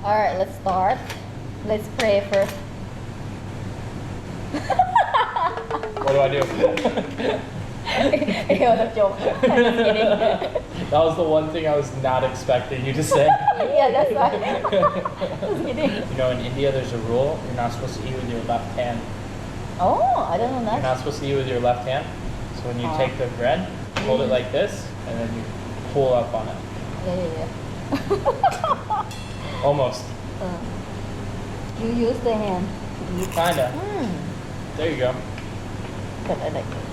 Alright, let's start. Let's pray first. What do I do? Ew, that's a joke. I'm just kidding. That was the one thing I was not expecting you to say. Yeah, that's why. Just kidding. You know, in India there's a rule, you're not supposed to eat with your left hand. Oh, I don't know You're that. not supposed to eat with your left hand. So when you take the bread, hold it like this, and then you pull up on it. Yeah. Almost. You use the hand to eat. Kinda. There you go. But I like it.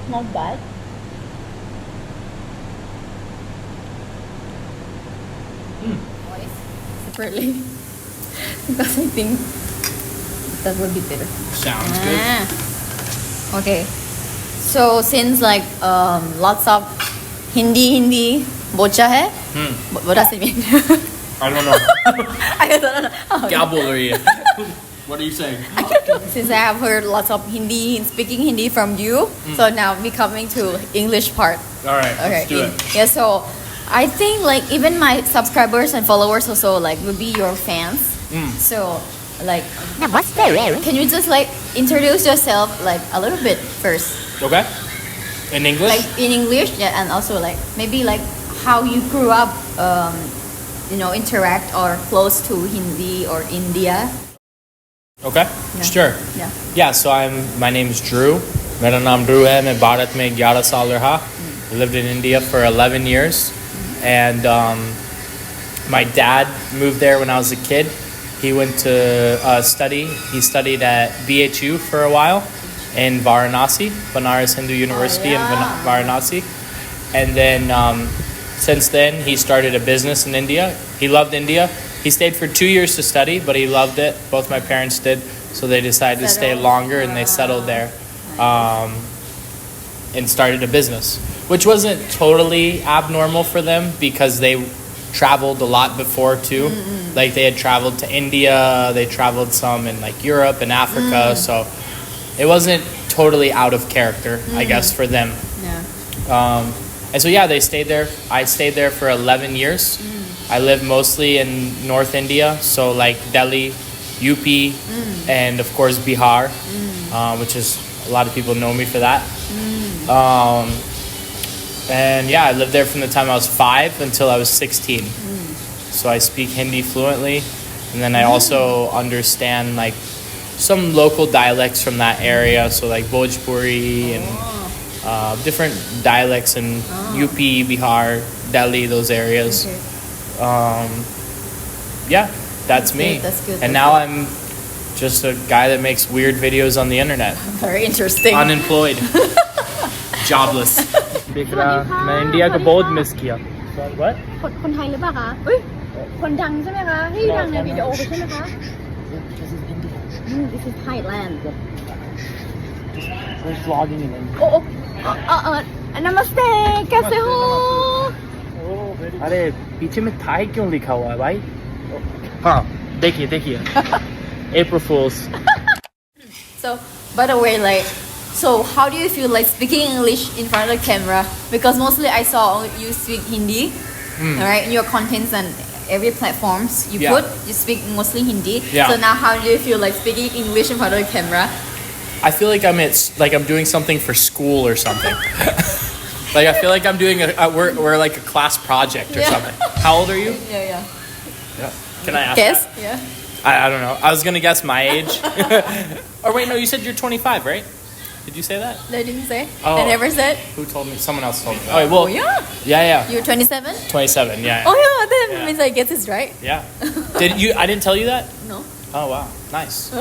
Not bad. Separately. Because I think that would be better. Sounds good. Okay. So since like lots of Hindi bocha hai. What does it mean? I don't know. I don't know. Kya bol rahi hai? What are you saying? Since I have heard lots of speaking Hindi from you, so now we coming to English part. Alright, let's do it. Yeah, so I think like even my subscribers and followers also like will be your fans. So like, can you just like introduce yourself like a little bit first? Okay. In English? Like in English, yeah, and also like maybe like how you grew up, interact or close to Hindi or India. Okay, sure. Yeah. Yeah, so my name is Drew. मेरा नाम Drew है. मैं भारत में 11 साल रहा. I lived in India for 11 years. And my dad moved there when I was a kid. He went to study. He studied at BHU for a while in Varanasi, Banaras Hindu University in Varanasi. And then since then, he started a business in India. He loved India. He stayed for 2 years to study, but he loved it. Both my parents did. So they decided to stay longer and they settled there and started a business, which wasn't totally abnormal for them because they traveled a lot before too. Like they had traveled to India, they traveled some in like Europe and Africa. So it wasn't totally out of character, I guess, for them. Yeah. And so yeah, they stayed there. I stayed there for 11 years. I lived mostly in North India, so like Delhi, UP, and of course Bihar, which is a lot of people know me for that. And yeah, I lived there from the time I was 5 until I was 16. So I speak Hindi fluently, and then I also understand like some local dialects from that area, so like Bhojpuri and different dialects in UP, Bihar, Delhi, those areas. Okay. Yeah, that's me. That's good. And now I'm just a guy that makes weird videos on the internet. Very interesting. Unemployed. Jobless. मैं India को बहुत miss किया. What? คนไทยหรือเปล่าคะคนดังใช่ไหมคะที่ดังในวิดีโอใช่ไหมคะ This is Thailand. We're vlogging in India. Namaste. कैसे हो? अरे पीछे में Thai क्यों लिखा हुआ है भाई? हाँ, देखिए. April Fools. So, by the way, like, so how do you feel like speaking English in front of the camera? Because mostly I saw you speak Hindi, alright, in your contents and every platforms you speak mostly Hindi. Yeah. So now how do you feel like speaking English in front of the camera? I feel like I'm doing something for school or something. Like I feel like I'm doing we're like a class project or something. How old are you? Yeah. Can I ask? Guess? That? Yeah. I don't know. I was gonna guess my age. Or wait, no, you said you're 25, right? Did you say that? They didn't say? Oh. I never said? Who told me? Someone else told me. Oh, well, yeah. You're 27? 27, yeah. Oh yeah, that means I guess it's right. Yeah. I didn't tell you that? No. Oh, wow. Nice.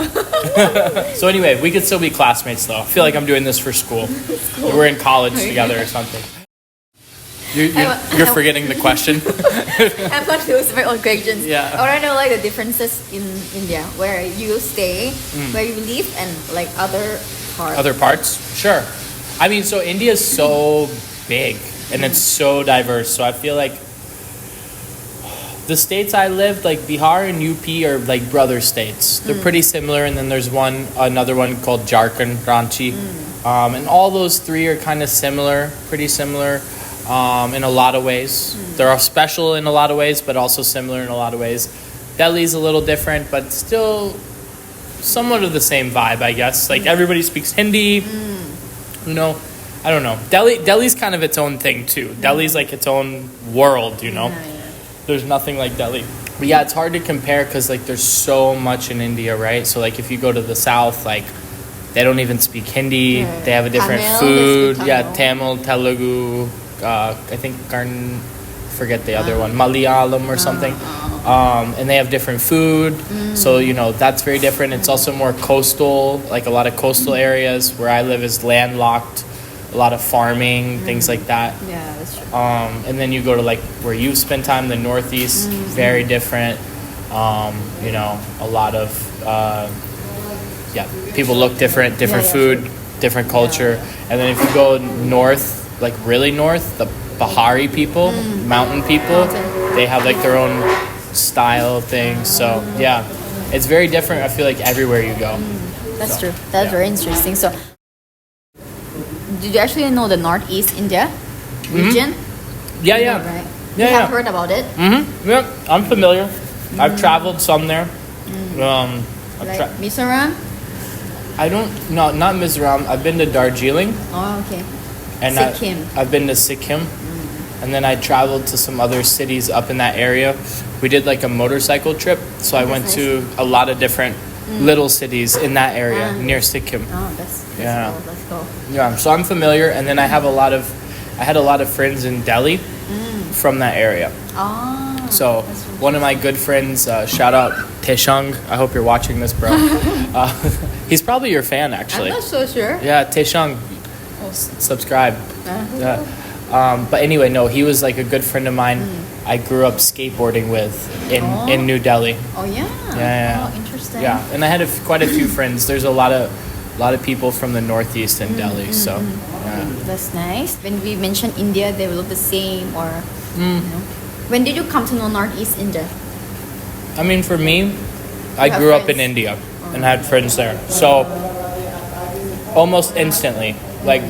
So anyway, we could still be classmates though. I feel like I'm doing this for school. We're in college together or something. You're forgetting the question. I'm confused by all questions. Yeah. I want to know like the differences in India, where you stay, where you live, and like other parts. Other parts? Sure. I mean, so India is so big and it's so diverse. So I feel like the states I lived, like Bihar and UP, are like brother states. They're pretty similar, and then there's another one called Jharkhand, Ranchi, and all those three are kind of similar, pretty similar. in a lot of ways. They're special in a lot of ways, but also similar in a lot of ways. Delhi's a little different, but still somewhat of the same vibe, I guess. Like everybody speaks Hindi. You know, I don't know. Delhi's kind of its own thing too. Delhi's like its own world, you know. There's nothing like Delhi. But yeah, it's hard to compare because like there's so much in India, right? So like if you go to the south, like they don't even speak Hindi. They have a different food. Yeah, Tamil, Telugu. I think forget the other one, Malayalam or something. And they have different food. So you know that's very different. It's also more coastal. Like a lot of coastal areas where I live is landlocked. A lot of farming, things like that. Yeah, that's true. And then you go to like where you spend time, the Northeast, very different. You know, a lot of people look different, food, different culture. And then if you go north, like really north, the Bahari people, mountain people, they have like their own style of things. So yeah, it's very different. I feel like everywhere you go. That's true. That's very interesting. So. Did you actually know the Northeast India region? Yeah. Right. Yeah, you have heard about it? Yeah, I'm familiar. I've traveled some there. Like Mizoram? Not Mizoram. I've been to Darjeeling. Oh, okay. And Sikkim. I've been to Sikkim. And then I traveled to some other cities up in that area. We did like a motorcycle trip. So I went to a lot of different little cities in that area near Sikkim. Oh, that's cool. Let's go. Yeah, so I'm familiar, and then I had a lot of friends in Delhi from that area. Oh. So one of my good friends, shout out Taeshang. I hope you're watching this, bro. He's probably your fan, actually. I'm not so sure. Yeah, Taeshang, subscribe. But anyway, no, he was like a good friend of mine. I grew up skateboarding with in New Delhi. Oh yeah. Yeah. Oh, interesting. Yeah, and I had quite a few friends. There's a lot of people from the Northeast in Delhi. So yeah. That's nice. When we mention India, they will look the same. Or you know. When did you come to know Northeast India? I mean, for me, I grew up in India and had friends there. So almost instantly, like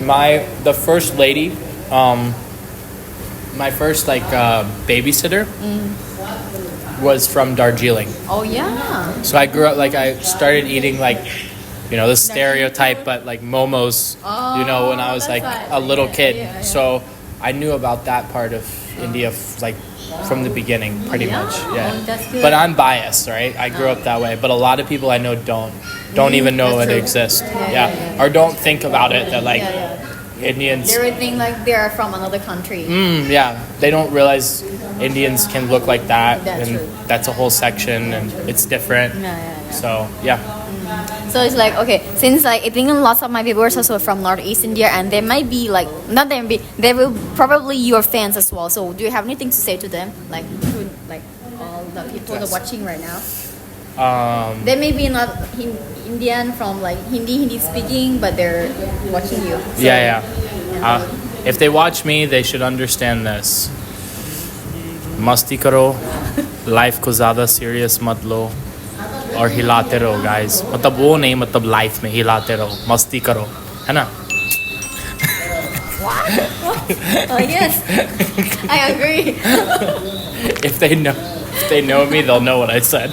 the first lady. My first babysitter was from Darjeeling. Oh yeah. So I grew up I started eating the stereotype, but like momos, when I was like a little kid. Yeah. So I knew about that part of India from the beginning, pretty much. Yeah. Oh, that's good. But I'm biased, right? I grew up that way, but a lot of people I know don't even know it exists. Yeah. Or don't think about it that Indians. They would think like they are from another country. Yeah, they don't realize Indians can look like that, That's and true. that's a whole section, and it's different. Yeah. So yeah, So it's like, okay, since I think lots of my viewers also from Northeast India, and they might be they will probably your fans as well. So do you have anything to say to them, to all the people that are watching right now? They may be not Indian from Hindi speaking, but they're watching you. So, yeah. If they watch me, they should understand this. Masti karo, life ko ज़्यादा serious मत लो, और हिलाते रहो, guys. मतलब वो नहीं, मतलब life में हिलाते रहो, मस्ती करो, है ना? Oh yes, I agree. If they know me, they'll know what I said.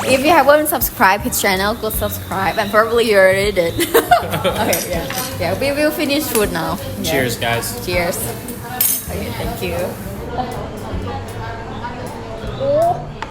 If you haven't subscribed his channel, go subscribe, and probably you already did. Okay, yeah. We will finish food now. Yeah. Cheers, guys. Cheers. Okay, thank you.